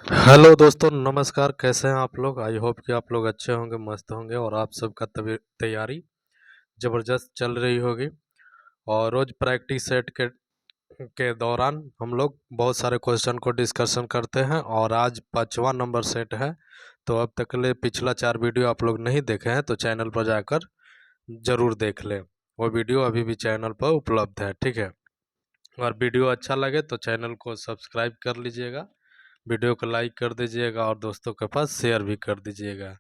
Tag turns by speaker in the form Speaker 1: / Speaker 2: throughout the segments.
Speaker 1: Hello दोस्तों, नमस्कार। कैसे हैं आप लोग? आई होप कि आप लोग अच्छे होंगे, मस्त होंगे और आप सबका तैयारी ज़बरदस्त चल रही होगी। और रोज़ प्रैक्टिस सेट के दौरान हम लोग बहुत सारे क्वेश्चन को डिस्कशन करते हैं और आज 5वां नंबर सेट है। तो अब तक के लिए पिछला 4 वीडियो आप लोग नहीं देखे हैं तो चैनल पर जाकर ज़रूर देख लें। वो वीडियो अभी भी चैनल पर उपलब्ध है, ठीक है। और वीडियो अच्छा लगे तो चैनल को सब्सक्राइब कर लीजिएगा, वीडियो को लाइक कर दीजिएगा और दोस्तों के पास शेयर भी कर दीजिएगा।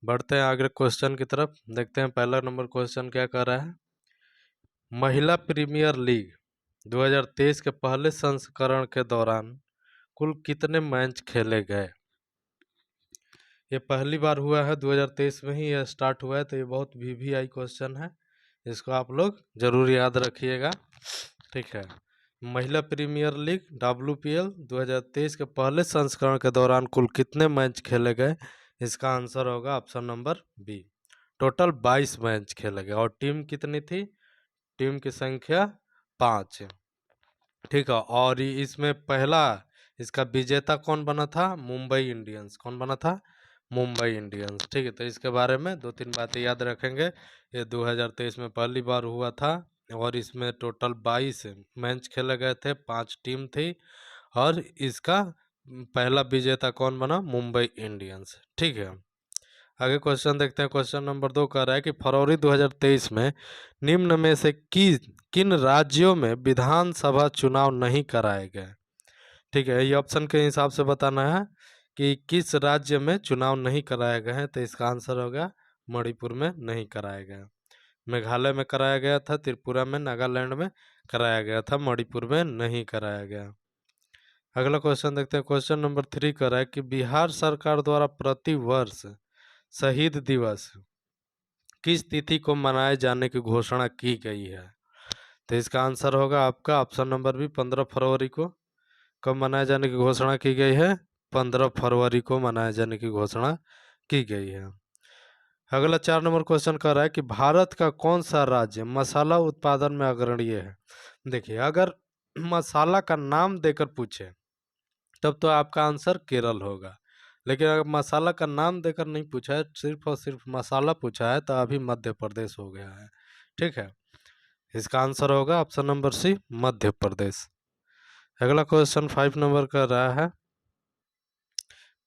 Speaker 1: बढ़ते हैं आगे क्वेश्चन की तरफ। देखते हैं पहला नंबर क्वेश्चन क्या कर रहा है। महिला प्रीमियर लीग 2023 के पहले संस्करण के दौरान कुल कितने मैच खेले गए? ये पहली बार हुआ है, 2023 में ही यह स्टार्ट हुआ है, तो ये बहुत वीवीआई क्वेश्चन है। इसको आप लोग जरूर याद रखिएगा, ठीक है। महिला प्रीमियर लीग WPL 2023 के पहले संस्करण के दौरान कुल कितने मैच खेले गए? इसका आंसर होगा option number B. Total 22 match खेले गए और टीम कितनी थी? टीम की संख्या 5, ठीक है। और इसमें पहला इसका विजेता कौन बना था? मुंबई इंडियंस। कौन बना था? मुंबई इंडियंस, ठीक है। तो इसके बारे में 2-3 बातें याद रखेंगे। ये 2023 में पहली बार हुआ था और इसमें टोटल 22 मैच खेले गए थे, 5 टीम थी और इसका पहला विजेता कौन बना? मुंबई इंडियंस, ठीक है। आगे क्वेश्चन देखते हैं। क्वेश्चन नंबर 2 कह रहा है कि फरवरी 2023 में निम्न में से किन राज्यों में विधानसभा चुनाव नहीं कराए गए? ठीक है, ये ऑप्शन के हिसाब से बताना है कि किस राज्य में चुनाव नहीं कराए गए हैं। तो इसका आंसर होगा मणिपुर में नहीं कराया गया, मेघालय में कराया गया था, त्रिपुरा में, नागालैंड में कराया गया था, मणिपुर में नहीं कराया गया। अगला क्वेश्चन देखते हैं। क्वेश्चन नंबर 3 कर रहा है कि बिहार सरकार द्वारा प्रति वर्ष शहीद दिवस किस तिथि को मनाए जाने की घोषणा की गई है? तो इसका आंसर होगा आपका ऑप्शन नंबर बी, 15 फरवरी को। कब मनाए जाने की घोषणा की गई है? 15 फरवरी को मनाए जाने की घोषणा की गई है। अगला 4 नंबर क्वेश्चन कर रहा है कि भारत का कौन सा राज्य मसाला उत्पादन में अग्रणीय है? देखिए, अगर मसाला का नाम देकर पूछे तब तो आपका आंसर केरल होगा, लेकिन अगर मसाला का नाम देकर नहीं पूछा है, सिर्फ और सिर्फ मसाला पूछा है, तो अभी मध्य प्रदेश हो गया है, ठीक है। इसका आंसर होगा ऑप्शन नंबर सी, मध्य प्रदेश। अगला क्वेश्चन 5 नंबर का रहा है,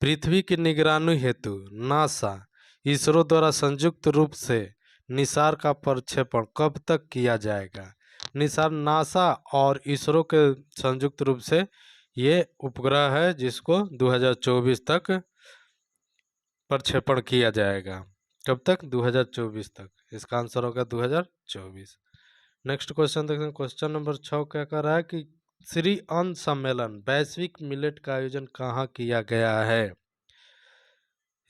Speaker 1: पृथ्वी की निगरानी हेतु नासा इसरो द्वारा संयुक्त रूप से निसार का प्रक्षेपण कब तक किया जाएगा? निसार नासा और इसरो के संयुक्त रूप से ये उपग्रह है जिसको 2024 तक प्रक्षेपण किया जाएगा। कब तक? 2024 तक। इसका आंसर होगा 2024। नेक्स्ट क्वेश्चन देखते हैं। क्वेश्चन नंबर 6 क्या कर रहा है कि श्री अन्न सम्मेलन वैश्विक मिलेट का आयोजन कहाँ किया गया है?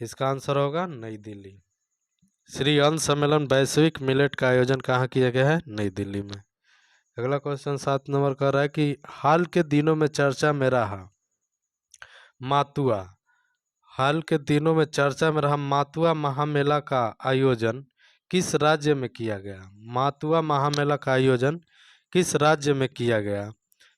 Speaker 1: इसका आंसर होगा नई दिल्ली। श्री अन्न सम्मेलन वैश्विक मिलेट का आयोजन कहाँ किया गया है? नई दिल्ली में। अगला क्वेश्चन 7 नंबर कर रहा है कि हाल के दिनों में चर्चा में रहा मातुआ हाल के दिनों में चर्चा में रहा मातुआ महामेला का आयोजन किस राज्य में किया गया? मातुआ महामेला का आयोजन किस राज्य में किया गया?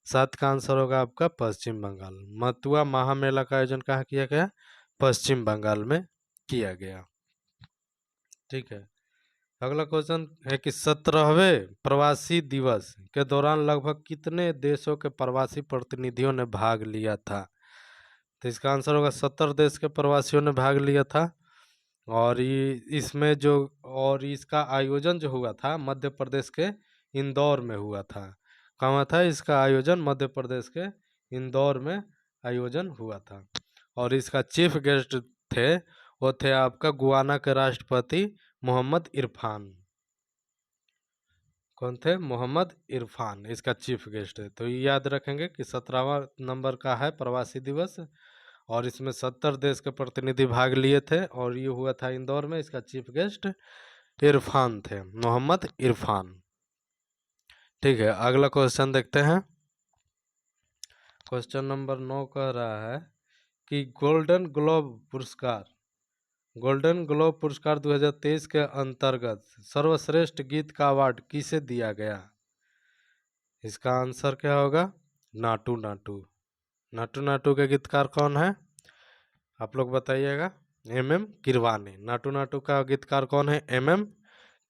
Speaker 1: 7 का आंसर होगा आपका पश्चिम बंगाल। मातुआ महामेला का आयोजन कहाँ किया गया? पश्चिम बंगाल में किया गया, ठीक है। अगला क्वेश्चन है कि 17वें प्रवासी दिवस के दौरान लगभग कितने देशों के प्रवासी प्रतिनिधियों ने भाग लिया था? तो इसका आंसर होगा 70 देश के प्रवासियों ने भाग लिया था। और ये इसमें जो और इसका आयोजन जो हुआ था मध्य प्रदेश के इंदौर में हुआ था। कहाँ हुआ था इसका आयोजन? मध्य प्रदेश के इंदौर में आयोजन हुआ था। और इसका चीफ गेस्ट थे, वो थे आपका गुयाना के राष्ट्रपति मोहम्मद इरफान। कौन थे? मोहम्मद इरफान इसका चीफ गेस्ट है। तो ये याद रखेंगे कि 17वां नंबर का है प्रवासी दिवस और इसमें 70 देश के प्रतिनिधि भाग लिए थे और ये हुआ था इंदौर में। इसका चीफ गेस्ट इरफान थे, मोहम्मद इरफान, ठीक है। अगला क्वेश्चन देखते हैं। क्वेश्चन नंबर 9 कह रहा है कि गोल्डन ग्लोब पुरस्कार 2023 के अंतर्गत सर्वश्रेष्ठ गीत का अवार्ड किसे दिया गया? इसका आंसर क्या होगा? नाटू नाटू। नाटू नाटू के गीतकार कौन है, आप लोग बताइएगा। MM कीरवानी। नाटू नाटू का गीतकार कौन है, MM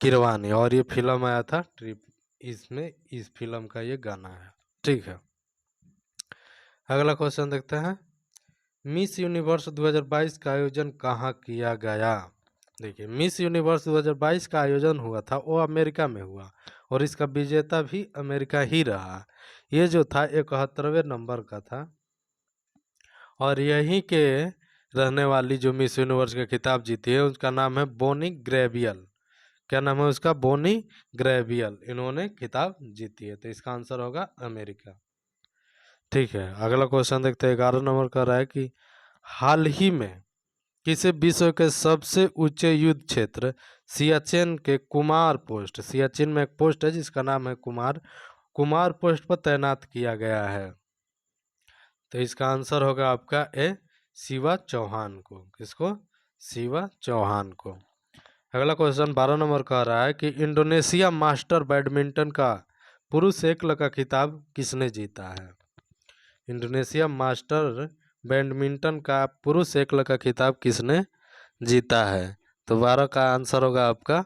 Speaker 1: कीरवानी। और ये फिल्म आया था ट्रिप, इसमें इस फिल्म का ये गाना है। ठीक है, अगला क्वेश्चन देखते हैं। मिस यूनिवर्स 2022 का आयोजन कहाँ किया गया। देखिए, मिस यूनिवर्स 2022 का आयोजन हुआ था वो अमेरिका में हुआ, और इसका विजेता भी अमेरिका ही रहा। ये जो था 71वें नंबर का था, और यहीं के रहने वाली जो मिस यूनिवर्स का खिताब जीती है उसका नाम है बोनी ग्रेवियल। क्या नाम है उसका, बोनी ग्रेवियल। इन्होंने खिताब जीती है, तो इसका आंसर होगा अमेरिका। ठीक है, अगला क्वेश्चन देखते हैं। 11 नंबर का रहा है कि हाल ही में किसे विश्व के सबसे ऊंचे युद्ध क्षेत्र सियाचिन के कुमार पोस्ट, सियाचिन में एक पोस्ट है जिसका नाम है कुमार, कुमार पोस्ट पर तैनात किया गया है। तो इसका आंसर होगा आपका ए, शिवा चौहान को। किसको, शिवा चौहान को। अगला क्वेश्चन 12 नंबर का रहा है कि इंडोनेशिया मास्टर बैडमिंटन का पुरुष एकल का खिताब किसने जीता है। इंडोनेशिया मास्टर बैडमिंटन का पुरुष एकल का खिताब किसने जीता है। तो 12 का आंसर होगा आपका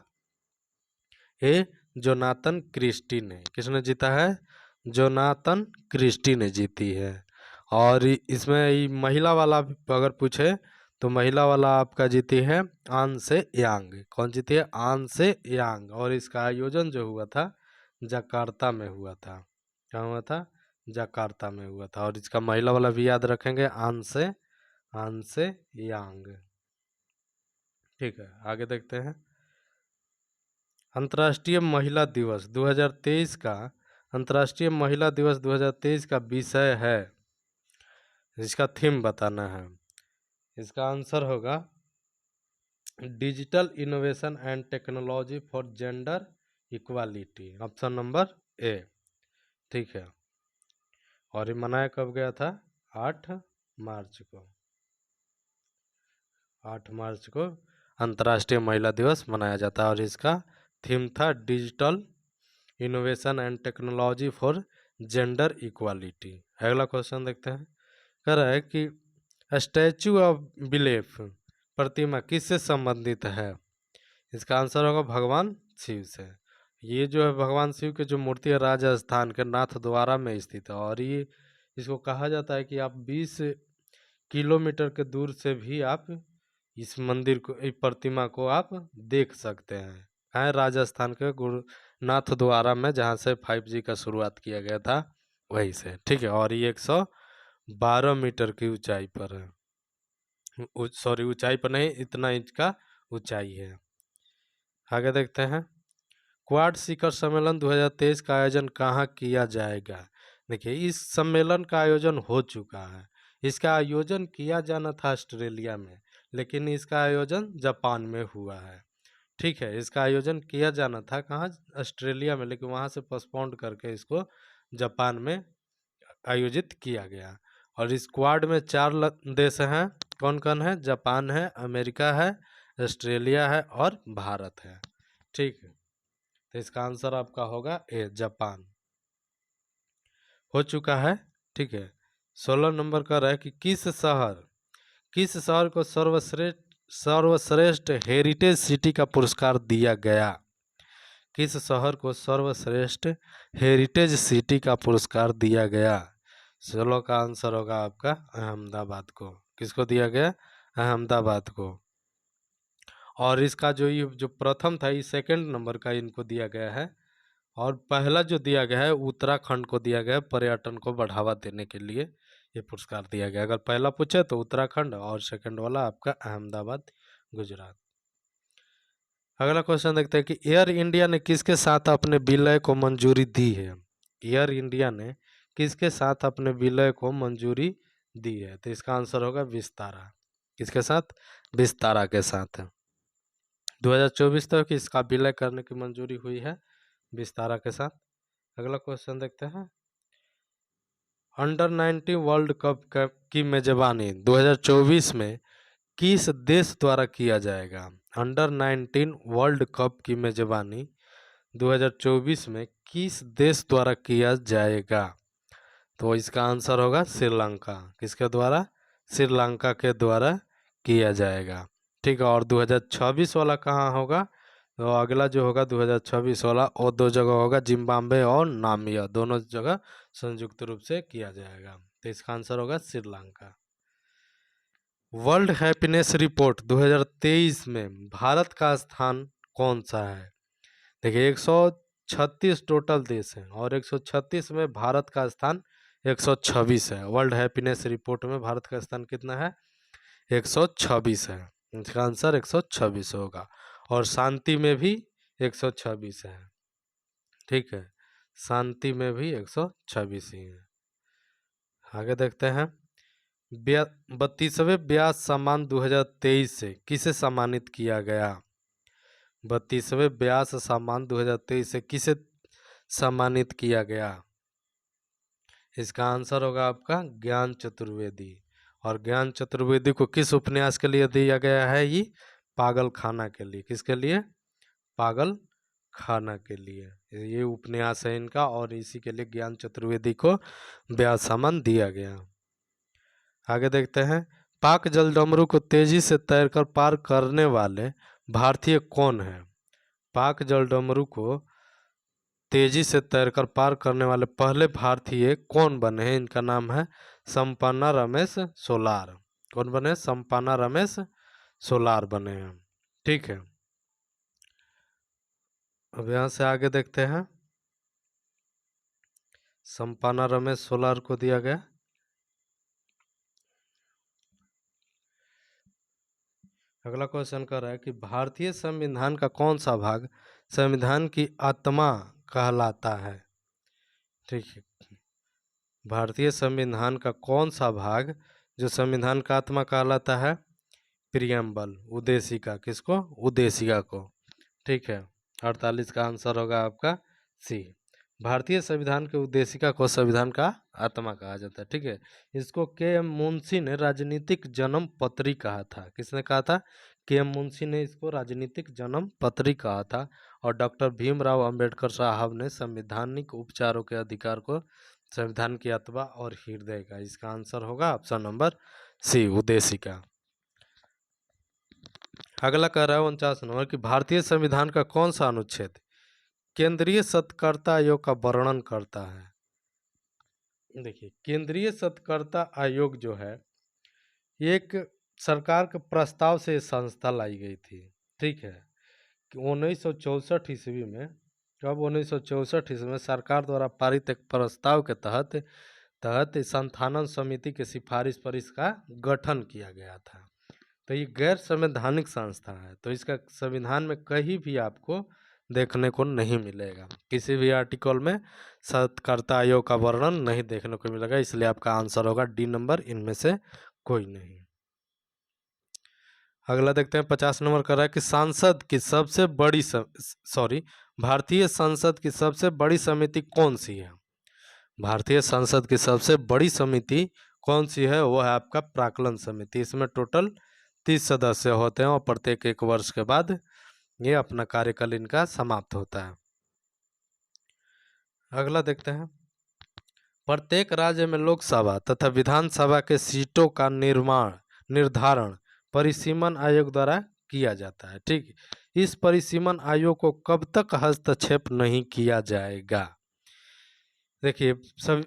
Speaker 1: ए, जोनाथन क्रिस्टी ने। किसने जीता है, जोनाथन क्रिस्टी ने जीती है। और इसमें ये महिला वाला अगर पूछे तो महिला वाला आपका जीती है आन से यांग। कौन जीती है, आन से यांग। और इसका आयोजन जो हुआ था जकार्ता में हुआ था। क्या हुआ था, जकार्ता में हुआ था। और इसका महिला वाला भी याद रखेंगे, आन से यांग। ठीक है, आगे देखते हैं। अंतर्राष्ट्रीय महिला दिवस 2023 का, अंतर्राष्ट्रीय महिला दिवस 2023 का विषय है, इसका थीम बताना है। इसका आंसर होगा digital innovation and technology for gender equality, option number A. ठीक है, और ये मनाया कब गया था, 8 मार्च को। 8 मार्च को अंतर्राष्ट्रीय महिला दिवस मनाया जाता है, और इसका थीम था digital innovation and technology for gender equality. अगला क्वेश्चन देखते हैं। कह रहा है कि स्टैचू ऑफ बिलीफ प्रतिमा किससे संबंधित है। इसका आंसर होगा भगवान शिव से। ये जो है भगवान शिव की जो मूर्ति है राजस्थान के नाथ द्वारा में स्थित है, और ये इसको कहा जाता है कि आप 20 किलोमीटर के दूर से भी आप इस मंदिर को, इस प्रतिमा को आप देख सकते हैं। है राजस्थान के गुरुनाथ द्वारा में, जहाँ से 5G का शुरुआत किया गया था वहीं से। ठीक है, और ये 112 मीटर की ऊंचाई पर है, सॉरी ऊंचाई पर नहीं, इतना इंच का ऊंचाई है। आगे देखते हैं। क्वाड शिखर सम्मेलन 2023 का आयोजन कहाँ किया जाएगा। देखिए, इस सम्मेलन का आयोजन हो चुका है। इसका आयोजन किया जाना था ऑस्ट्रेलिया में, लेकिन इसका आयोजन जापान में हुआ है। ठीक है, इसका आयोजन किया जाना था कहाँ, ऑस्ट्रेलिया में, लेकिन वहाँ से पोस्टपोन करके इसको जापान में आयोजित किया गया। और इस क्वाड में 4 देश हैं। कौन कौन है, जापान है, अमेरिका है, ऑस्ट्रेलिया है और भारत है। ठीक है, तो इसका आंसर आपका होगा ए, जापान। हो चुका है। ठीक है, 16 नंबर का रहा है कि किस शहर को सर्वश्रेष्ठ हेरिटेज सिटी का पुरस्कार दिया गया। किस शहर को सर्वश्रेष्ठ हेरिटेज सिटी का पुरस्कार दिया गया। 16 का आंसर होगा आपका अहमदाबाद को। किसको दिया गया, अहमदाबाद को। और इसका जो ये जो प्रथम था, ये सेकंड नंबर का इनको दिया गया है, और पहला जो दिया गया है उत्तराखंड को दिया गया है। पर्यटन को बढ़ावा देने के लिए ये पुरस्कार दिया गया। अगर पहला पूछे तो उत्तराखंड, और सेकंड वाला आपका अहमदाबाद, गुजरात। अगला क्वेश्चन देखते हैं कि एयर इंडिया ने किसके साथ अपने विलय को मंजूरी दी है। एयर इंडिया ने किसके साथ अपने विलय को मंजूरी दी है। तो इसका आंसर होगा विस्तारा। किसके साथ, विस्तारा के साथ। 2024 तक इसका विलय करने की मंजूरी हुई है विस्तारा के साथ। अगला क्वेश्चन देखते हैं। अंडर 19 वर्ल्ड कप की मेजबानी 2024 में किस देश द्वारा किया जाएगा। अंडर 19 वर्ल्ड कप की मेजबानी 2024 में किस देश द्वारा किया जाएगा। तो इसका आंसर होगा श्रीलंका। किसके द्वारा? श्रीलंका के द्वारा किया जाएगा। ठीक है, और 2026 वाला कहाँ होगा? तो अगला जो होगा 2026 वाला, और दो जगह होगा, जिम्बाब्वे और नामिया, दोनों जगह संयुक्त रूप से किया जाएगा। तो इसका आंसर होगा श्रीलंका। वर्ल्ड हैप्पीनेस रिपोर्ट 2023 में भारत का स्थान कौन सा है? देखिए 136 टोटल देश हैं और 136 में भारत का स्थान 126 है। वर्ल्ड हैप्पीनेस रिपोर्ट में भारत का स्थान कितना है? 126 है। इसका आंसर 126 होगा। और शांति में भी 126 है। ठीक है, शांति में भी 126 ही है। आगे देखते हैं। 32वें व्यास सम्मान 2023 से किसे सम्मानित किया गया? 32वें व्यास सम्मान 2023 से किसे सम्मानित किया गया? इसका आंसर होगा आपका ज्ञान चतुर्वेदी। और ज्ञान चतुर्वेदी को किस उपन्यास के लिए दिया गया है? ये पागल खाना के लिए। किसके लिए? पागल खाना के लिए ये उपन्यास है इनका, और इसी के लिए ज्ञान चतुर्वेदी को व्यास सम्मान दिया गया। आगे देखते हैं। पाक जलडमरू को तेजी से तैरकर पार करने वाले भारतीय कौन हैं? पाक जलडमरू को तेजी से तैरकर पार करने वाले पहले भारतीय कौन बने हैं? इनका नाम है संपन्ना रमेश सोलार। कौन बने? संपन्ना रमेश सोलार बने हैं। ठीक है, अब यहाँ से आगे देखते हैं। संपन्ना रमेश सोलार को दिया गया। अगला क्वेश्चन कर रहा है कि भारतीय संविधान का कौन सा भाग संविधान की आत्मा कहलाता है? ठीक है, भारतीय संविधान का कौन सा भाग जो संविधान का आत्मा कहलाता है? प्रियम्बल, उद्देशिका। किसको? उद्देशिका को। ठीक है, 48 का आंसर होगा आपका सी। भारतीय संविधान के उद्देशिका को संविधान का आत्मा कहा जाता है। ठीक है, इसको के एम मुंशी ने राजनीतिक जन्म पत्री कहा था। किसने कहा था? के एम मुंशी ने इसको राजनीतिक जन्म पत्री कहा था। और डॉक्टर भीमराव अंबेडकर साहब ने संवैधानिक उपचारों के अधिकार को संविधान की आत्मा और हृदय का। इसका आंसर होगा ऑप्शन नंबर सी, उद्देशिका। अगला कह रहा है 49 नंबर कि भारतीय संविधान का कौन सा अनुच्छेद केंद्रीय सत्कर्ता आयोग का वर्णन करता है? देखिए, केंद्रीय सत्कर्ता आयोग जो है एक सरकार के प्रस्ताव से संस्था लाई गई थी। ठीक है, कि 1964 ईस्वी में, कब? 1964 ईस्वी में सरकार द्वारा पारित एक प्रस्ताव के तहत संस्थानन समिति के सिफारिश पर इसका गठन किया गया था। तो ये गैर संवैधानिक संस्था है, तो इसका संविधान में कहीं भी आपको देखने को नहीं मिलेगा। किसी भी आर्टिकल में सत्कर्ता आयोग का वर्णन नहीं देखने को मिलेगा, इसलिए आपका आंसर होगा डी नंबर, इनमें से कोई नहीं। अगला देखते हैं 50 नंबर कर रहा है कि सांसद की सबसे बड़ी भारतीय संसद की सबसे बड़ी समिति कौन सी है? भारतीय संसद की सबसे बड़ी समिति कौन सी है? वो है आपका प्राक्कलन समिति। इसमें टोटल 30 सदस्य होते हैं और प्रत्येक 1 वर्ष के बाद ये अपना कार्यकाल इनका समाप्त होता है। अगला देखते हैं। प्रत्येक राज्य में लोकसभा तथा विधानसभा के सीटों का निर्धारण परिसीमन आयोग द्वारा किया जाता है। ठीक, इस परिसीमन आयोग को कब तक हस्तक्षेप नहीं किया जाएगा? देखिए, सब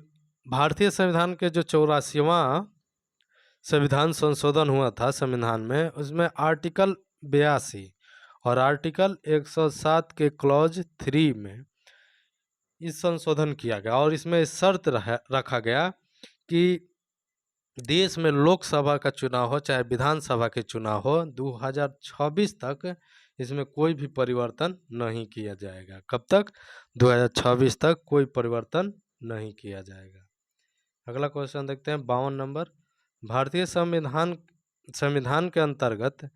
Speaker 1: भारतीय संविधान के जो 84वां संविधान संशोधन हुआ था संविधान में, उसमें आर्टिकल 82 और आर्टिकल 107 के क्लॉज 3 में इस संशोधन किया गया, और इसमें शर्त रखा गया कि देश में लोकसभा का चुनाव हो चाहे विधानसभा के चुनाव हो, 2026 तक इसमें कोई भी परिवर्तन नहीं किया जाएगा। कब तक? 2026 तक कोई परिवर्तन नहीं किया जाएगा। अगला क्वेश्चन देखते हैं 52 नंबर। भारतीय संविधान के अंतर्गत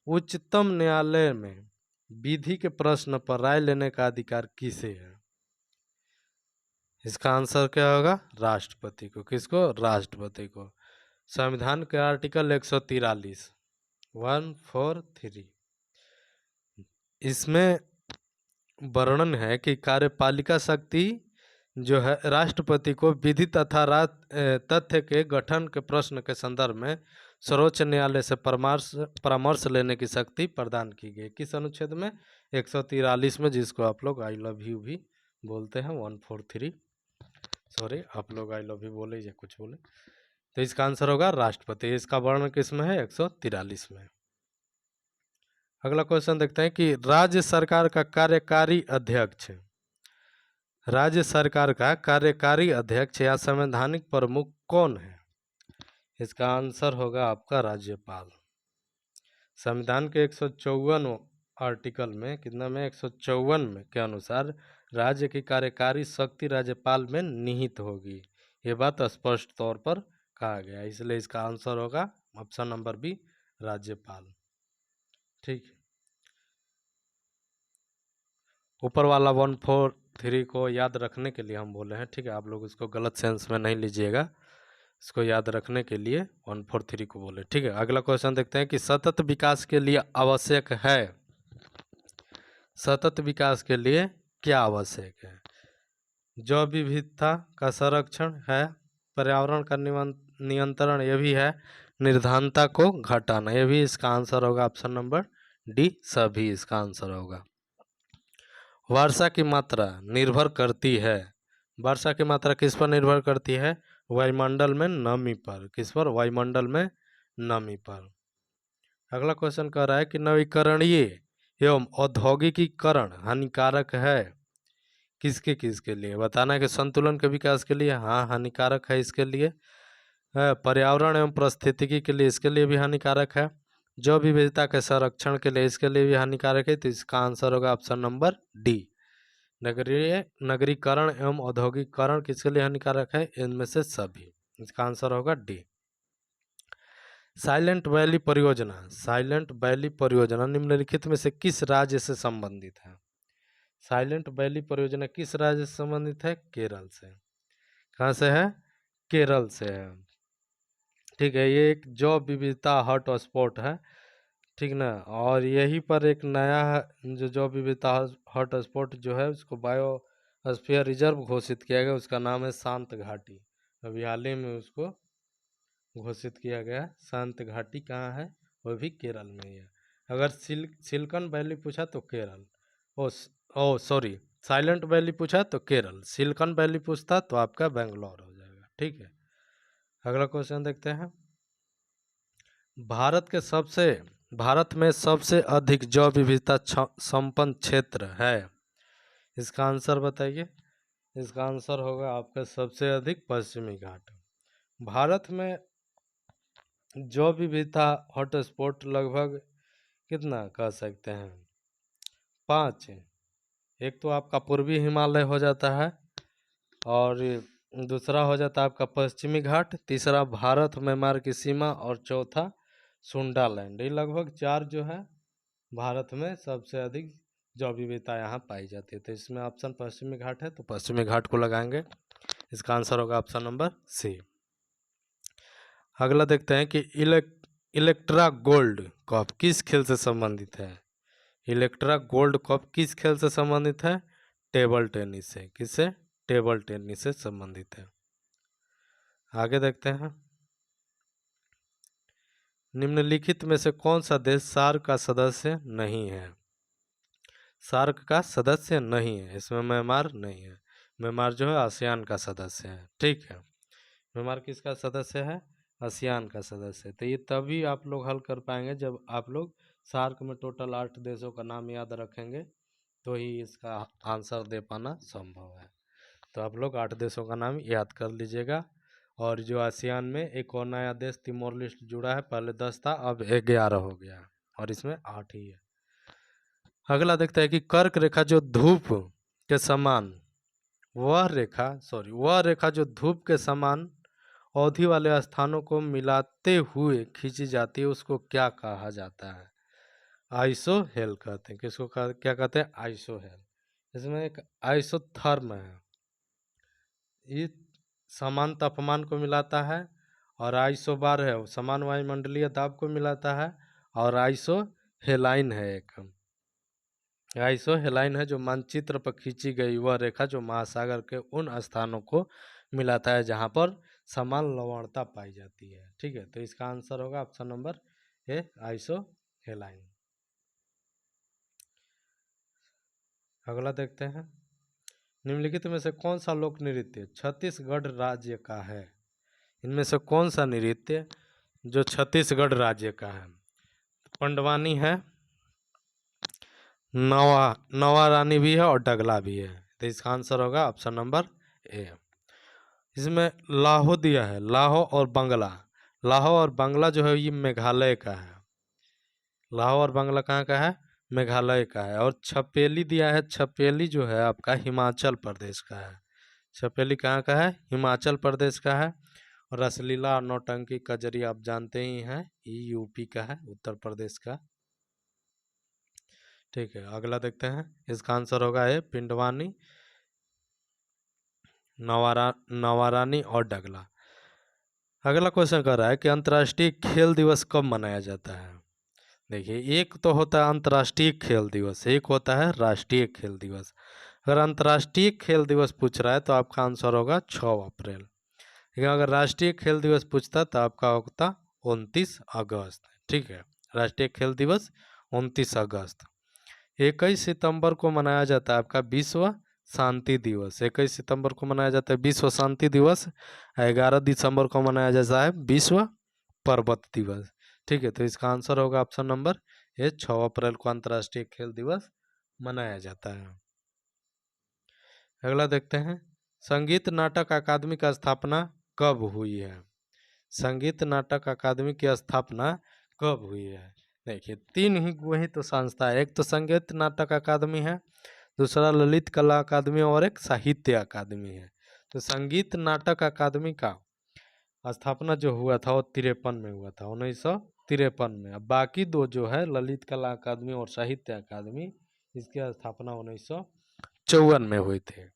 Speaker 1: उच्चतम न्यायालय में विधि के प्रश्न पर राय लेने का अधिकार किसे है? इसका आंसर क्या होगा? राष्ट्रपति को। किसको? राष्ट्रपति को। संविधान के आर्टिकल 143 143 इसमें वर्णन है कि कार्यपालिका शक्ति जो है राष्ट्रपति को विधि तथा तथ्य के गठन के प्रश्न के संदर्भ में सर्वोच्च न्यायालय से परामर्श लेने की शक्ति प्रदान की गई। किस अनुच्छेद में? 143 में, जिसको आप लोग आई लव यू भी बोलते हैं। 143, सॉरी आप लोग आई लव यू बोले या कुछ बोले, तो इसका आंसर होगा राष्ट्रपति। इसका वर्णन किस में है? 143 में। अगला क्वेश्चन देखते हैं कि राज्य सरकार का कार्यकारी अध्यक्ष, राज्य सरकार का कार्यकारी अध्यक्ष या संवैधानिक प्रमुख कौन है? इसका आंसर होगा आपका राज्यपाल। संविधान के 154 आर्टिकल में, कितना में? 154 में के अनुसार राज्य की कार्यकारी शक्ति राज्यपाल में निहित होगी। ये बात स्पष्ट तौर पर कहा गया, इसलिए इसका आंसर होगा ऑप्शन नंबर बी, राज्यपाल। ठीक है, ऊपर वाला 143 को याद रखने के लिए हम बोले हैं। ठीक है, आप लोग इसको गलत सेंस में नहीं लीजिएगा, इसको याद रखने के लिए 143 को बोले। ठीक है, अगला क्वेश्चन देखते हैं कि सतत विकास के लिए आवश्यक है, सतत विकास के लिए क्या आवश्यक है? जैव विविधता का संरक्षण है, पर्यावरण का नियंत्रण ये भी है, निर्धनता को घटाना ये भी। इसका आंसर होगा ऑप्शन नंबर डी, सभी इसका आंसर होगा। वर्षा की मात्रा निर्भर करती है, वर्षा की मात्रा किस पर निर्भर करती है? वायुमंडल में नमी पर। किस पर? वायुमंडल में नमी पर। अगला क्वेश्चन कह रहा है कि नवीकरणीय एवं औद्योगिकीकरण हानिकारक है, किसके किसके लिए? बताना है कि संतुलन के विकास के लिए हाँ हानिकारक है, इसके लिए पर्यावरण एवं पारिस्थितिकी के लिए इसके लिए भी हानिकारक है, जैव विविधता के संरक्षण के लिए इसके लिए भी हानिकारक है। तो इसका आंसर होगा ऑप्शन नंबर डी, नगरीकरण एवं औद्योगिकरण किसके लिए हानिकारक है? इनमें से सभी। इसका आंसर होगा डी। साइलेंट वैली परियोजना, साइलेंट वैली परियोजना निम्नलिखित में से किस राज्य से संबंधित है? साइलेंट वैली परियोजना किस राज्य से संबंधित है? केरल से। कहाँ से है? केरल से है। ठीक है, ये एक जैव विविधता हॉटस्पॉट है, ठीक ना। और यहीं पर एक नया जो जैव विविधता हॉटस्पॉट जो है उसको बायोस्फीयर रिजर्व घोषित किया गया, उसका नाम है शांत घाटी। अभी हाल ही में उसको घोषित किया गया। शांत घाटी कहाँ है? वो भी केरल में ही है। अगर सिलिकॉन वैली पूछा तो केरल, ओ सॉरी साइलेंट वैली पूछा तो केरल, सिलिकॉन वैली पूछता तो आपका बेंगलोर हो जाएगा। ठीक है, अगला क्वेश्चन देखते हैं। भारत में सबसे अधिक जैव विविधता संपन्न क्षेत्र है, इसका आंसर बताइए। इसका आंसर होगा आपका सबसे अधिक पश्चिमी घाट। भारत में जैव विविधता हॉटस्पॉट लगभग कितना कह सकते हैं? 5। एक तो आपका पूर्वी हिमालय हो जाता है, और दूसरा हो जाता है आपका पश्चिमी घाट, तीसरा भारत म्यांमार की सीमा, और चौथा सुंडालैंड। ये लगभग 4 जो है भारत में सबसे अधिक जैव विविधता यहाँ पाई जाती है। तो इसमें ऑप्शन पश्चिमी घाट है, तो पश्चिमी घाट को लगाएंगे। इसका आंसर होगा ऑप्शन नंबर सी। अगला देखते हैं कि इलेक्ट्रा गोल्ड कप किस खेल से संबंधित है? इलेक्ट्रा गोल्ड कप किस खेल से संबंधित है? टेबल टेनिस से। किससे? टेबल टेनिस से संबंधित है। आगे देखते हैं, निम्नलिखित में से कौन सा देश सार्क का सदस्य नहीं है? सार्क का सदस्य नहीं है, इसमें म्यांमार नहीं है। म्यांमार जो है आसियान का सदस्य है। ठीक है, म्यांमार किसका सदस्य है? आसियान का सदस्य है। तो ये तभी आप लोग हल कर पाएंगे जब आप लोग सार्क में टोटल 8 देशों का नाम याद रखेंगे, तो ही इसका आंसर दे पाना संभव है। तो आप लोग 8 देशों का नाम याद कर लीजिएगा। और जो आसियान में एक और नया देश तिमोर लिस्ट जुड़ा है, पहले 10 था, अब 11 हो गया, और इसमें 8 ही है। अगला देखते हैं कि कर्क रेखा जो धूप के समान, वह रेखा जो धूप के समान अवधि वाले स्थानों को मिलाते हुए खींची जाती है, उसको क्या कहा जाता है? आइसोहेल कहते हैं। किसको क्या कहते हैं? आइसोहेल। इसमें एक आइसोथर्म है, ये समान तापमान को मिलाता है, और आइसोबार है वो समान वायुमंडलीय दाब को मिलाता है, और आइसोहेलाइन है एक, आइसोहेलाइन है जो मानचित्र पर खींची गई वह रेखा जो महासागर के उन स्थानों को मिलाता है जहां पर समान लवणता पाई जाती है। ठीक है, तो इसका आंसर होगा ऑप्शन नंबर ए, आइसोहेलाइन। अगला देखते हैं, निम्नलिखित में से कौन सा लोक नृत्य छत्तीसगढ़ राज्य का है? इनमें से कौन सा नृत्य जो छत्तीसगढ़ राज्य का है? पंडवानी है, नवा रानी भी है और डगला भी है। तो इसका आंसर होगा ऑप्शन नंबर ए। इसमें लाहो दिया है, लाहो और बंगला। लाहो और बंगला जो है ये मेघालय का है। लाहो और बंगला कहाँ का है? मेघालय का है। और छपेली दिया है, छपेली जो है आपका हिमाचल प्रदेश का है। छपेली कहाँ का है? हिमाचल प्रदेश का है। और रसलीला और नौटंकी कजरी आप जानते ही हैं, ये यूपी का है, उत्तर प्रदेश का। ठीक है, अगला देखते हैं, इसका आंसर होगा ए, पिंडवानी, नवारानी और डगला। अगला क्वेश्चन कर रहा है कि अंतर्राष्ट्रीय खेल दिवस कब मनाया जाता है? देखिए, एक तो होता है अंतर्राष्ट्रीय खेल दिवस, एक होता है राष्ट्रीय खेल दिवस। अगर अंतर्राष्ट्रीय खेल दिवस पूछ रहा है तो आपका आंसर होगा 6 अप्रैल। लेकिन अगर राष्ट्रीय खेल दिवस पूछता तो आपका होता 29 अगस्त। ठीक है, राष्ट्रीय खेल दिवस 29 अगस्त। 21 सितंबर को मनाया जाता है आपका विश्व शांति दिवस। 21 सितंबर को मनाया जाता है विश्व शांति दिवस। 11 दिसंबर को मनाया जाता है विश्व पर्वत दिवस। ठीक है, तो इसका आंसर होगा ऑप्शन नंबर ए, 6 अप्रैल को अंतर्राष्ट्रीय खेल दिवस मनाया जाता है। अगला देखते हैं, संगीत नाटक अकादमी का स्थापना कब हुई है? संगीत नाटक अकादमी की स्थापना कब हुई है? देखिए, तीन ही वही तो संस्था है, एक तो संगीत नाटक अकादमी है, दूसरा ललित कला अकादमी और एक साहित्य अकादमी है। तो संगीत नाटक अकादमी का स्थापना जो हुआ था वो 53 में हुआ था, 1953 में। अब बाकी दो जो है ललित कला अकादमी और साहित्य अकादमी, इसकी स्थापना 1954 में हुई थी।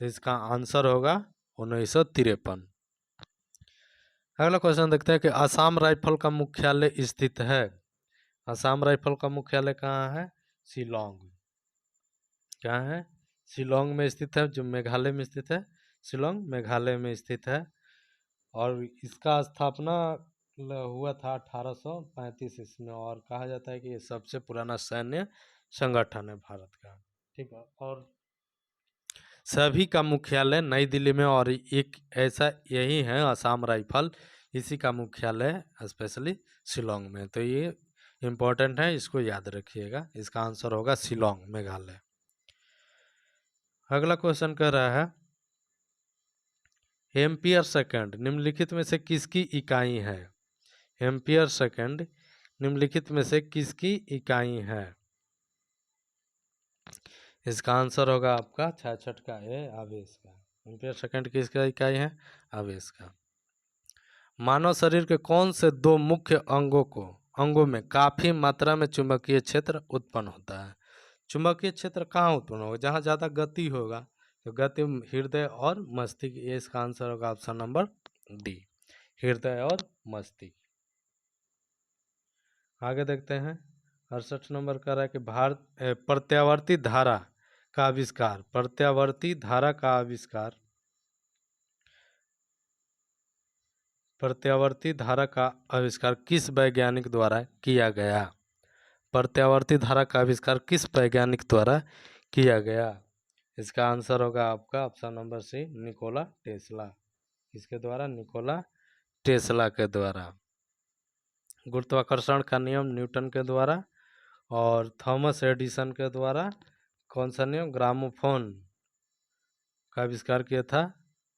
Speaker 1: तो इसका आंसर होगा 1953। अगला क्वेश्चन देखते हैं कि असम राइफल का मुख्यालय स्थित है। असम राइफल का मुख्यालय कहाँ है? शिलोंग। कहाँ है? शिलोंग में स्थित है, जो मेघालय में स्थित है। शिलोंग मेघालय में स्थित है। और इसका स्थापना हुआ था 1835 ईस्वी में, और कहा जाता है कि ये सबसे पुराना सैन्य संगठन है भारत का। ठीक है, और सभी का मुख्यालय नई दिल्ली में, और एक ऐसा यही है असम राइफल, इसी का मुख्यालय स्पेशली शिलोंग में। तो ये इम्पोर्टेंट है, इसको याद रखिएगा। इसका आंसर होगा शिलोंग मेघालय। अगला क्वेश्चन कह रहा है, एम्पियर सेकंड निम्नलिखित में से किसकी इकाई है? एम्पियर सेकंड निम्नलिखित में से किसकी इकाई है? इसका आंसर होगा आपका 66 का ए, आवेश का। एम्पियर सेकंड किसका इकाई है? आवेश का। मानव शरीर के कौन से दो मुख्य अंगों में काफी मात्रा में चुंबकीय क्षेत्र उत्पन्न होता है? चुंबकीय क्षेत्र कहाँ उत्पन्न होगा? जहाँ ज्यादा गति होगा, तो गति हृदय और मस्तिष्क। ये इसका आंसर होगा ऑप्शन नंबर डी, हृदय और मस्तिष्क। आगे देखते हैं, 68 नंबर का रहा है कि प्रत्यावर्ती धारा का आविष्कार। प्रत्यावर्ती धारा का आविष्कार, प्रत्यावर्ती धारा का आविष्कार किस वैज्ञानिक द्वारा किया गया? प्रत्यावर्ती धारा का आविष्कार किस वैज्ञानिक द्वारा किया गया? इसका आंसर होगा आपका option number C, Nikola Tesla. किसके द्वारा? निकोला टेस्ला के द्वारा। गुरुत्वाकर्षण का नियम न्यूटन के द्वारा, और थॉमस एडिसन के द्वारा कौन सा नियम? ग्रामोफोन का आविष्कार किया था,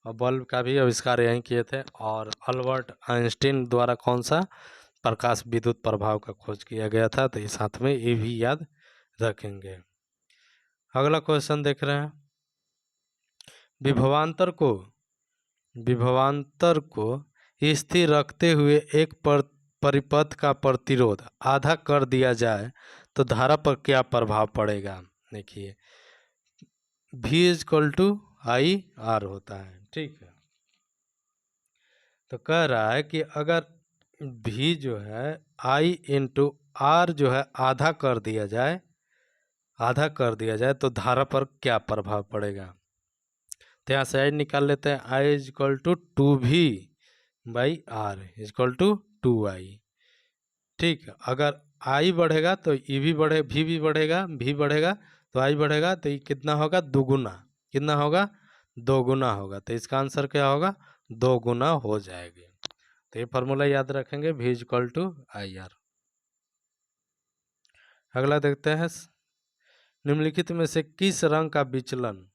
Speaker 1: और बल्ब का भी आविष्कार यहीं किए थे। और अल्बर्ट आइंस्टीन द्वारा कौन सा? प्रकाश विद्युत प्रभाव का खोज किया गया था। तो इस साथ में ये भी याद रखेंगे। अगला क्वेश्चन देख रहे हैं, विभवांतर को स्थिर रखते हुए एक परिपथ का प्रतिरोध आधा कर दिया जाए तो धारा पर क्या प्रभाव पड़ेगा? देखिए, V=I/R होता है। ठीक है, तो कह रहा है कि अगर V जो है I × R जो है आधा कर दिया जाए, आधा कर दिया जाए तो धारा पर क्या प्रभाव पड़ेगा। तो यहाँ से आई निकाल लेते हैं, I is equal to 2v by R is equal to 2i। ठीक है, अगर आई बढ़ेगा तो ई भी बढ़े, भी बढ़ेगा, भी बढ़ेगा तो आई बढ़ेगा, तो ये कितना होगा, दुगुना। कितना होगा, दोगुना होगा। तो इसका आंसर क्या होगा, दोगुना हो जाएगी। तो ये फॉर्मूला याद रखेंगे, v is equal to I R. अगला देखते हैं, निम्नलिखित में से किस रंग का विचलन,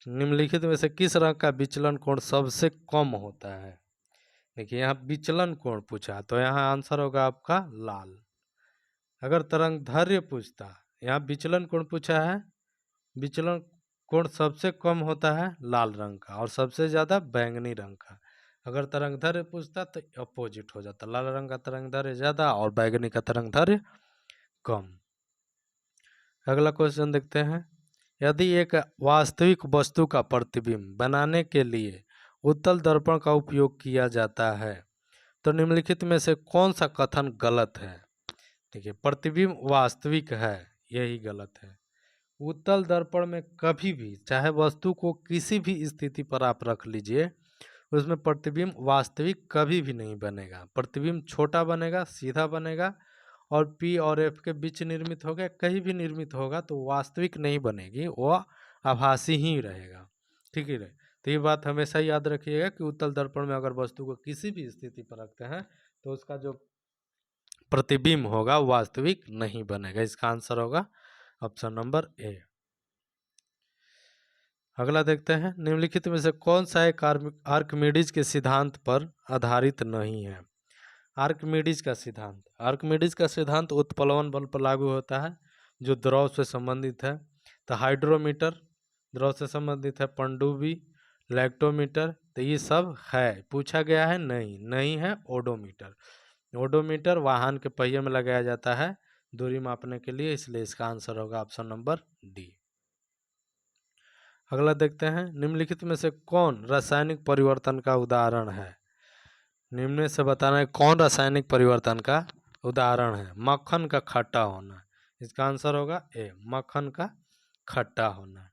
Speaker 1: निम्नलिखित में से किस रंग का विचलन कोण सबसे कम होता है। देखिए यहाँ विचलन कोण पूछा, तो यहाँ आंसर होगा आपका लाल। अगर तरंग दैर्घ्य पूछता, यहाँ विचलन कोण पूछा है, विचलन कोण सबसे कम होता है लाल रंग का और सबसे ज्यादा बैंगनी रंग का। अगर तरंग दैर्घ्य पूछता तो अपोजिट हो जाता, लाल रंग का तरंग दैर्घ्य ज्यादा और बैंगनी का तरंग दैर्घ्य कम। अगला क्वेश्चन देखते हैं, यदि एक वास्तविक वस्तु का प्रतिबिंब बनाने के लिए उत्तल दर्पण का उपयोग किया जाता है तो निम्नलिखित में से कौन सा कथन गलत है। देखिए प्रतिबिंब वास्तविक है, यही गलत है। उत्तल दर्पण में कभी भी, चाहे वस्तु को किसी भी स्थिति पर आप रख लीजिए, उसमें प्रतिबिंब वास्तविक कभी भी नहीं बनेगा। प्रतिबिंब छोटा बनेगा, सीधा बनेगा और P और F के बीच निर्मित होगा, कहीं भी निर्मित होगा तो वास्तविक नहीं बनेगी, वह आभासी ही रहेगा। ठीक है, तो ये बात हमेशा याद रखिएगा कि उत्तल दर्पण में अगर वस्तु को किसी भी स्थिति पर रखते हैं तो उसका जो प्रतिबिंब होगा वास्तविक नहीं बनेगा। इसका आंसर होगा ऑप्शन नंबर ए। अगला देखते हैं, निम्नलिखित में से कौन सा एक आर्किमिडीज के सिद्धांत पर आधारित नहीं है। आर्किमिडीज का सिद्धांत, आर्किमिडीज का सिद्धांत उत्प्लवन बल पर लागू होता है जो द्रव से संबंधित है। तो हाइड्रोमीटर द्रव से संबंधित है, पनडुब्बी, लैक्टोमीटर, तो ये सब है। पूछा गया है नहीं, नहीं है ओडोमीटर। ओडोमीटर वाहन के पहिए में लगाया जाता है दूरी मापने के लिए, इसलिए इसका आंसर होगा ऑप्शन नंबर डी। अगला देखते हैं, निम्नलिखित में से कौन रासायनिक परिवर्तन का उदाहरण है। निम्न से बताना है कौन रासायनिक परिवर्तन का उदाहरण है। मक्खन का खट्टा होना, इसका आंसर होगा ए, मक्खन का खट्टा होना।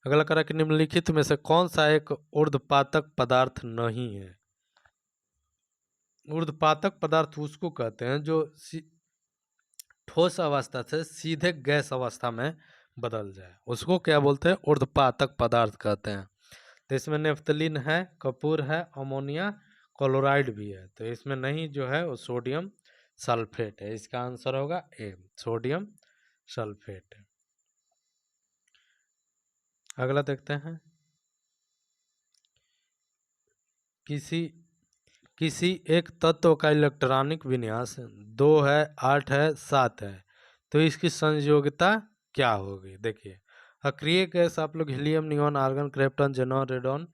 Speaker 1: अगला करा कि निम्नलिखित में से कौन सा एक ऊर्ध्वपातक पदार्थ नहीं है। ऊर्ध्वपातक पदार्थ उसको कहते हैं जो ठोस अवस्था से सीधे गैस अवस्था में बदल जाए, उसको क्या बोलते हैं, ऊर्ध्वपातक पदार्थ कहते हैं। तो इसमें नेफ्थलीन है, कपूर है, अमोनिया क्लोराइड भी है। तो इसमें नहीं जो है वो सोडियम सल्फेट है। इसका आंसर होगा ए, सोडियम सल्फेट। अगला देखते हैं, किसी एक तत्व का इलेक्ट्रॉनिक विन्यास 2 है, 8 है, 7 है, तो इसकी संयोगिता क्या होगी। देखिए अक्रिय गैस आप लोग helium, neon, argon, krypton, xenon, radon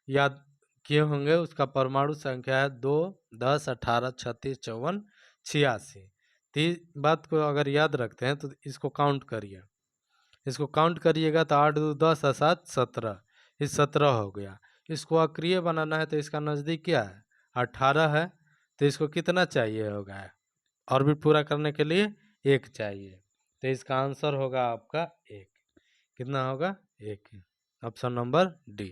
Speaker 1: याद किए होंगे। उसका परमाणु संख्या है 2, 10, 18, 36, 54, 86। तीन बात को अगर याद रखते हैं तो इसको काउंट करिए, इसको काउंट करिएगा तो 8, 2, 10, 7, 17, इस 17 हो गया। इसको अक्रिय बनाना है तो इसका नज़दीक क्या है, 18 है, तो इसको कितना चाहिए होगा, ऑर्बिट पूरा करने के लिए 1 चाहिए। तो इसका आंसर होगा आपका 1। कितना होगा, 1, ऑप्शन नंबर डी।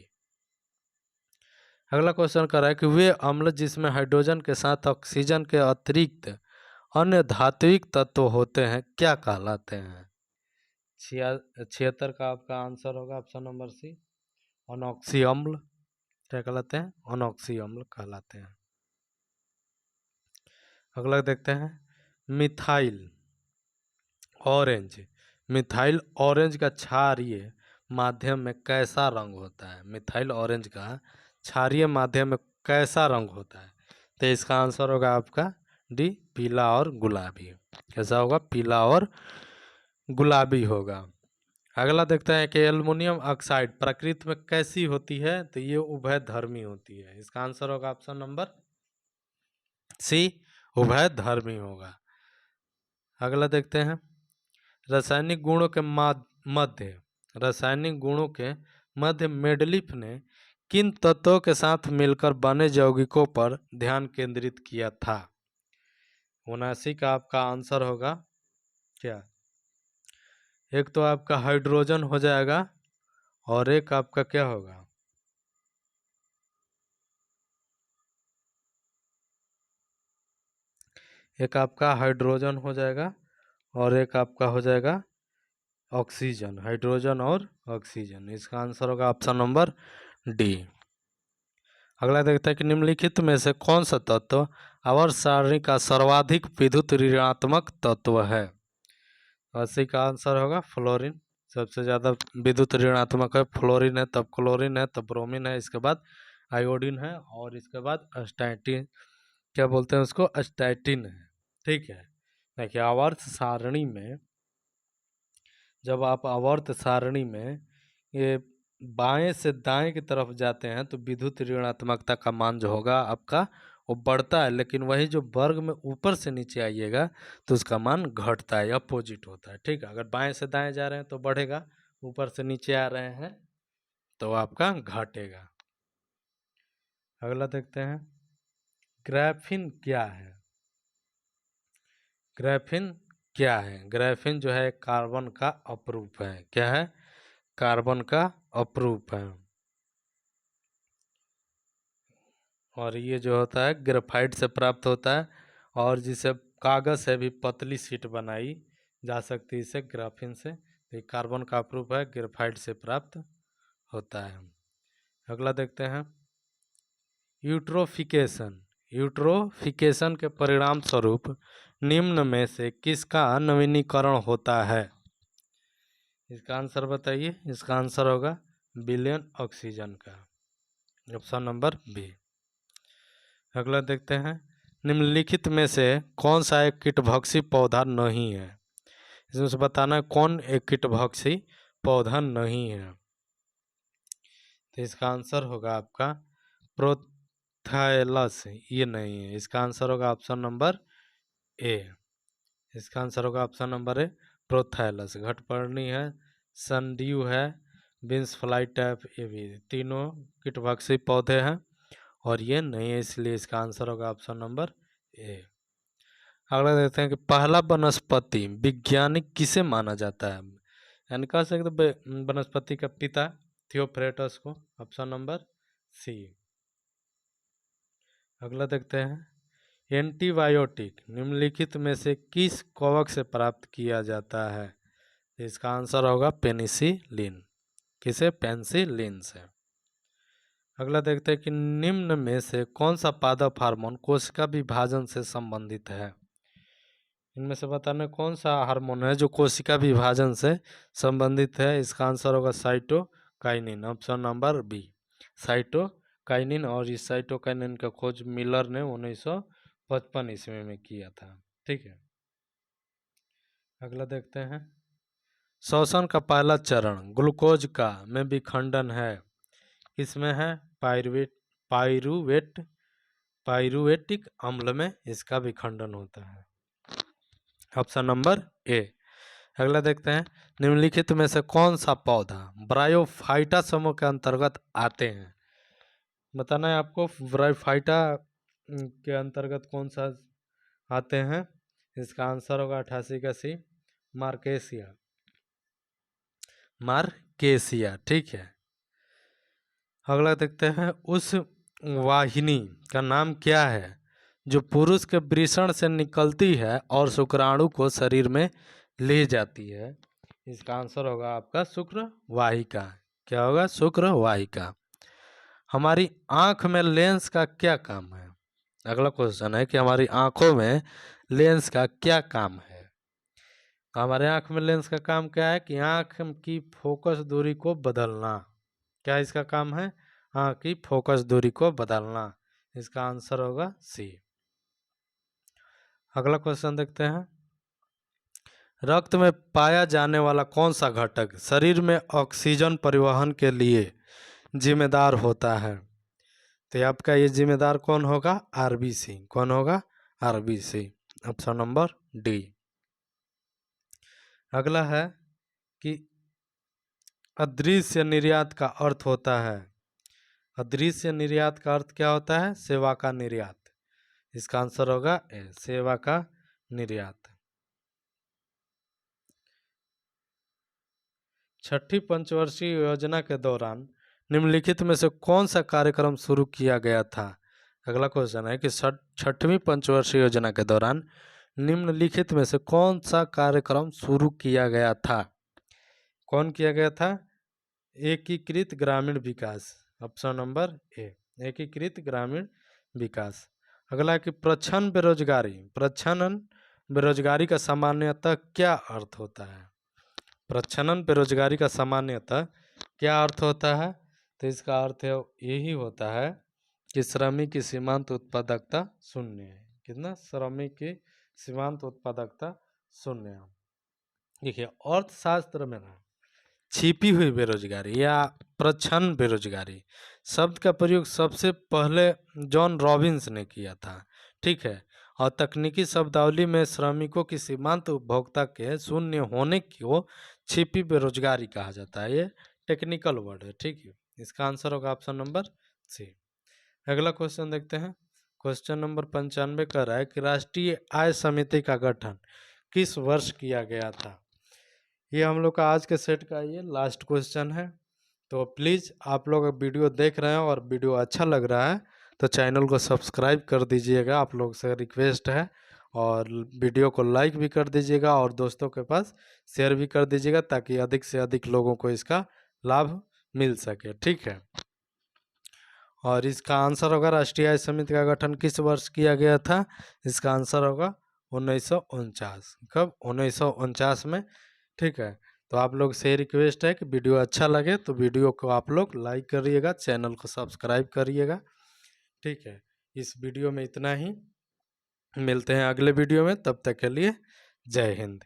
Speaker 1: अगला क्वेश्चन कर रहा है कि वे अम्ल जिसमें हाइड्रोजन के साथ ऑक्सीजन के अतिरिक्त अन्य धात्विक तत्व होते हैं क्या कहलाते हैं। 76 का आपका आंसर होगा ऑप्शन नंबर सी, अनॉक्सी अम्ल। क्या कहलाते हैं, अनॉक्सी अम्ल कहलाते हैं। अगला देखते हैं, मिथाइल ऑरेंज, मिथाइल ऑरेंज का क्षारीय माध्यम में कैसा रंग होता है। मिथाइल ऑरेंज का क्षारीय माध्यम में कैसा रंग होता है। तो इसका आंसर होगा आपका डी, पीला और गुलाबी। कैसा होगा, पीला और गुलाबी होगा। अगला देखते हैं कि एल्युमिनियम ऑक्साइड प्रकृति में कैसी होती है। तो ये उभयधर्मी होती है। इसका आंसर होगा ऑप्शन नंबर सी, उभयधर्मी होगा। अगला देखते हैं, रासायनिक गुणों के मध्य, रासायनिक गुणों के मध्य मेंडलीफ ने किन तत्वों के साथ मिलकर बने यौगिकों पर ध्यान केंद्रित किया था। 79 का आपका आंसर होगा क्या, एक तो आपका हाइड्रोजन हो जाएगा और एक आपका क्या होगा, एक आपका हाइड्रोजन हो जाएगा और एक आपका हो जाएगा ऑक्सीजन, हाइड्रोजन और ऑक्सीजन। इसका आंसर होगा ऑप्शन नंबर डी। अगला देखते हैं कि निम्नलिखित में से कौन सा तत्व आवर्त सारणी का सर्वाधिक विद्युत ऋणात्मक तत्व है। 80 का आंसर होगा फ्लोरीन। सबसे ज़्यादा विद्युत ऋणात्मक है फ्लोरीन है, तब क्लोरीन है, तब ब्रोमीन है, इसके बाद आयोडीन है और इसके बाद अस्टाइटिन, क्या बोलते हैं उसको, अस्टाइटिन है। ठीक है, देखिए आवर्त सारणी में, जब आप आवर्त सारणी में ये बाएं से दाएं की तरफ जाते हैं तो विद्युत ऋणात्मकता का मान जो होगा आपका वो बढ़ता है, लेकिन वही जो वर्ग में ऊपर से नीचे आइएगा तो उसका मान घटता है, अपोजिट होता है। ठीक है, अगर बाएं से दाएं जा रहे हैं तो बढ़ेगा, ऊपर से नीचे आ रहे हैं तो आपका घटेगा। अगला देखते हैं, ग्राफीन क्या है। ग्राफीन क्या है, ग्राफीन जो है कार्बन का अपरूप है। क्या है, कार्बन का अपरूप है। और ये जो होता है ग्रेफाइट से प्राप्त होता है, और जिसे कागज से भी पतली शीट बनाई जा सकती है इसे ग्राफीन से। तो ये कार्बन का अपरूप है, ग्रेफाइट से प्राप्त होता है। अगला देखते हैं, यूट्रोफिकेशन। यूट्रोफिकेशन के परिणाम स्वरूप निम्न में से किसका नवीनीकरण होता है। इसका आंसर बताइए। इसका आंसर होगा विलयन ऑक्सीजन का, ऑप्शन नंबर बी। अगला देखते हैं, निम्नलिखित में से कौन सा एक कीटभक्षी पौधा नहीं है। इसमें से बताना है कौन एक कीटभक्षी पौधा नहीं है। तो इसका आंसर होगा आपका प्रोथाइलस, ये नहीं है। इसका आंसर होगा ऑप्शन नंबर ए। इसका आंसर होगा ऑप्शन नंबर ए, प्रोथाइलस। घटपर्णी है, सनड्यू है, बीन्स फ्लाई टाइप, ये भी तीनों कीटभक्षी पौधे हैं और ये नहीं है, इसलिए इसका आंसर होगा ऑप्शन नंबर ए। अगला देखते हैं कि पहला वनस्पति वैज्ञानिक किसे माना जाता है। यानी कह सकते वनस्पति का पिता थियोफ्रेटस को, ऑप्शन नंबर सी। अगला देखते हैं, एंटीबायोटिक निम्नलिखित में से किस कवक से प्राप्त किया जाता है। इसका आंसर होगा पेनिसिलिन। किसे, पेनिसिलिन से। अगला देखते हैं कि निम्न में से कौन सा पादप हार्मोन कोशिका विभाजन से संबंधित है। इनमें से बताना कौन सा हार्मोन है जो कोशिका विभाजन से संबंधित है। इसका आंसर होगा cytokinin, option number B, cytokinin. और इस साइटोकाइनिन का खोज मिलर ने 1955 ईस्वी में किया था। ठीक है, अगला देखते हैं, श्वसन का पहला चरण ग्लूकोज का में विखंडन है। इसमें है पायरुवेट, पायरुवेट पायरुवेटिक अम्ल में इसका विखंडन होता है, ऑप्शन नंबर ए। अगला देखते हैं, निम्नलिखित में से कौन सा पौधा ब्रायोफाइटा समूह के अंतर्गत आते हैं। बताना है आपको ब्रायोफाइटा के अंतर्गत कौन सा आते हैं। इसका आंसर होगा 88 का सी, मार्केसिया, मार्केसिया। ठीक है, अगला देखते हैं, उस वाहिनी का नाम क्या है जो पुरुष के वृषण से निकलती है और शुक्राणु को शरीर में ले जाती है। इसका आंसर होगा आपका शुक्र वाहिका। क्या होगा, शुक्र वाहिका। हमारी आंख में लेंस का क्या काम है। अगला क्वेश्चन है कि हमारी आंखों में लेंस का क्या काम है। हमारे आंख में लेंस का काम क्या है कि आंख की फोकस दूरी को बदलना। क्या इसका काम है, आंख की फोकस दूरी को बदलना। इसका आंसर होगा सी। अगला क्वेश्चन देखते हैं, रक्त में पाया जाने वाला कौन सा घटक शरीर में ऑक्सीजन परिवहन के लिए जिम्मेदार होता है। तो आपका ये जिम्मेदार कौन होगा, आरबीसी। कौन होगा, आरबीसी, ऑप्शन नंबर डी। अगला है कि अदृश्य निर्यात का अर्थ होता है। अदृश्य निर्यात का अर्थ क्या होता है, सेवा का निर्यात। इसका आंसर होगा ए, सेवा का निर्यात। छठी पंचवर्षीय योजना के दौरान निम्नलिखित में से कौन सा कार्यक्रम शुरू किया गया था। अगला क्वेश्चन है कि छठवीं पंचवर्षीय योजना के दौरान निम्नलिखित में से कौन सा कार्यक्रम शुरू किया गया था। कौन किया गया था? एकीकृत ग्रामीण विकास, ऑप्शन नंबर ए, एकीकृत ग्रामीण विकास। अगला है कि प्रच्छन्न बेरोजगारी का सामान्यतः क्या अर्थ होता है। प्रच्छन्न बेरोजगारी का सामान्यतः क्या अर्थ होता है? तो इसका अर्थ है यही होता है कि श्रमिक की सीमांत उत्पादकता शून्य है। कितना? श्रमिक की सीमांत उत्पादकता शून्य है। देखिए, अर्थशास्त्र में ना छिपी हुई बेरोजगारी या प्रच्छन्न बेरोजगारी शब्द का प्रयोग सबसे पहले जॉन रॉबिन्स ने किया था, ठीक है। और तकनीकी शब्दावली में श्रमिकों की सीमांत उपभोक्ता के शून्य होने को छिपी बेरोजगारी कहा जाता है। ये टेक्निकल वर्ड है, ठीक है। इसका आंसर होगा ऑप्शन नंबर सी। अगला क्वेश्चन देखते हैं। क्वेश्चन नंबर 95 कर रहा है कि राष्ट्रीय आय समिति का गठन किस वर्ष किया गया था। ये हम लोग का आज के सेट का ये लास्ट क्वेश्चन है। तो प्लीज़ आप लोग वीडियो देख रहे हैं और वीडियो अच्छा लग रहा है तो चैनल को सब्सक्राइब कर दीजिएगा, आप लोग से रिक्वेस्ट है। और वीडियो को लाइक भी कर दीजिएगा और दोस्तों के पास शेयर भी कर दीजिएगा ताकि अधिक से अधिक लोगों को इसका लाभ मिल सके, ठीक है। और इसका आंसर होगा राष्ट्रीय आय समिति का गठन किस वर्ष किया गया था। इसका आंसर होगा 1949। कब? 1949 में, ठीक है। तो आप लोग से रिक्वेस्ट है कि वीडियो अच्छा लगे तो वीडियो को आप लोग लाइक करिएगा, चैनल को सब्सक्राइब करिएगा, ठीक है। इस वीडियो में इतना ही, मिलते हैं अगले वीडियो में, तब तक के लिए जय हिंद।